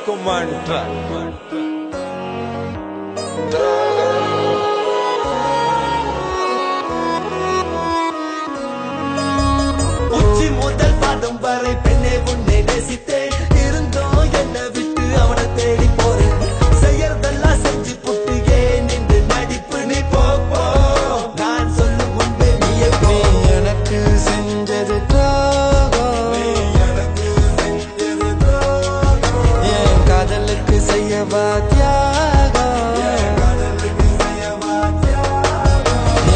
Mantra. உச்சி முதல் பாதம் வரை பெண்ணே உன்னை நேசித்தேன். இருந்தோம் என்னை விட்டு அவனை தேடி போறேன். செய்யறதெல்லாம் செஞ்சு புட்டு ஏன் நின்று நடிப்பு நீ போ போ. நான் சொல்லும் முன்பே நீ எனக்கு செஞ்சது என் காதலுக்கு செய்யவா தியாகம்.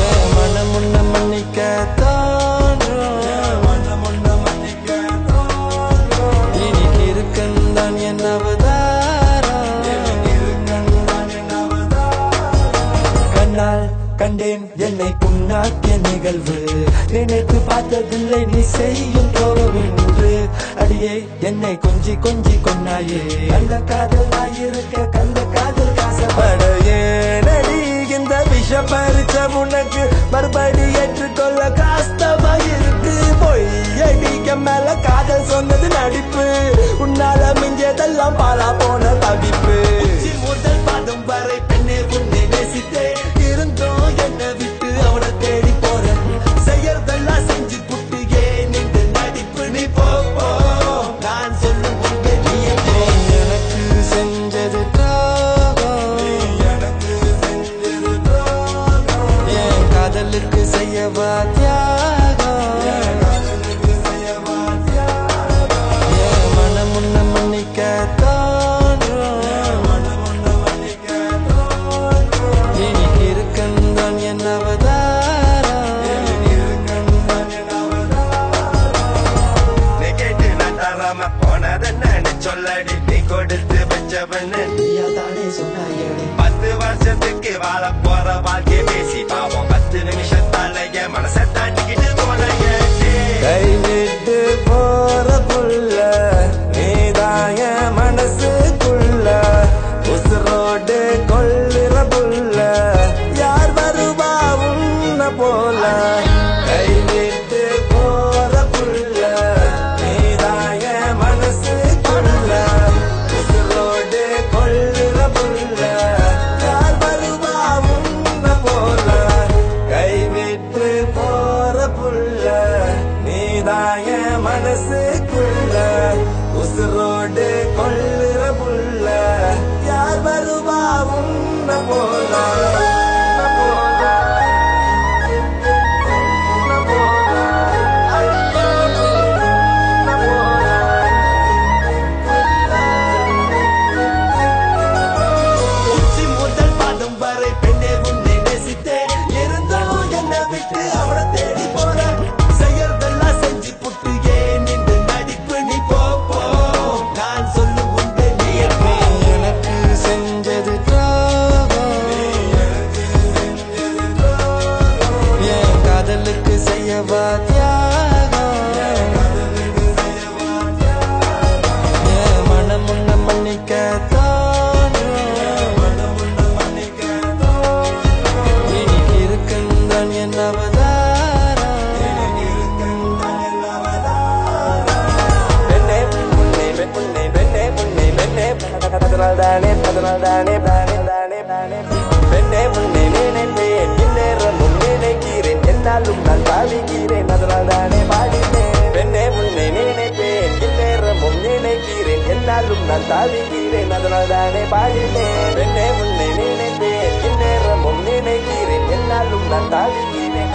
என் மனம் உன்னை மன்னிக்க கண்டேன் என்னை புண்ணாக்கிய நிகழ்வு. நினைத்து பார்த்ததில்லை நீ செய்யும் கோபம் என்று. அடியே என்னை கொஞ்சி கொஞ்சி கொண்டாயே. கள்ள காதலாயிருக்க கள்ள காதல் காசப்படையே. நடி இந்த விஷ பறிச்ச உனக்கு மறுபடி ஏற்றுக்கொள்ள காஸ்தமாயிருக்கு. பொய் அடிக்க மேல காதல் சொன்னது நடிப்பு. உன்னால மிஞ்சதெல்லாம் பாலா போன தவிப்பு. முதல் பாதம் வரை பெண்ணே உன்னை நேசித்தேன். இருந்தோம் என்னை விட்டு அவனை தேடி போறேன். செய்யறதெல்லாம் செஞ்சு புட்டு ஏன் நின்று நடிப்பு நீ போ போ. நான் சொல்லும் முன்பே நீ எனக்கு செஞ்சது என் காதலுக்கு செய்யவா தியாகம். என் மனம் உன்னை மன்னிக்க சொல்லடி நீ கொடுத்து வச்சவன்னு நீயாதானே சொன்னாயடி. 10 வருஷத்துக்கு வாழ போற வாழ்க்கை பேசி பாவம் 10 நிமிஷத்தால என் மனசை தாண்டிக்கிட்டு போனேன். கை விட்டு போற புள்ள நீதான் என் மனசுக்குள்ள. உசுரோடு கொள்ளுற புள்ள யார் வருவா உன்ன போல. கை விட்டு போற புள்ள நீதான் என் மனசு. மனசுக்குள்ள உசுரோடு கொள்ளுற புள்ள யார் வருவா உன்ன போல. உச்சி முதல் பாதம் வரை பெண்ணே உன்னை நேசித்தேன். இருந்தோம் என்னை விட்டு அவனை தேடி போறேன். செய்யறதெல்லாம் செஞ்சு புட்டு ஏன் நின்று நடிப்பு நீ போ போ. நான் சொல்லும் முன்பே நீ எனக்கு செஞ்சது என் காதலுக்கு செய்யவா தியாகம். என் மனம் உன்னை மன்னிக்க இன்னைக்கு இருக்குந்தான் என் அவதாரம். அதனால்தானே பெண்ணே உன்னை நினைப்பேன். இந்நேரமும் நினைக்கிறேன் என்னாலும் நான் பாவிக்கிறேன். அதனால்தானே பாடினேன். பெண்ணே உன்னை நினைப்பேன். இந்நேரமும் நினைக்கிறேன் என்னாலும் நான் பாவிக்கிறேன். அதனால்தானே பாடினேன். பெண்ணே உன்னை நினைப்பேன். இந்நேரமும் நினைக்கிறேன் என்னாலும் நான் பாவிக்கிறேன்.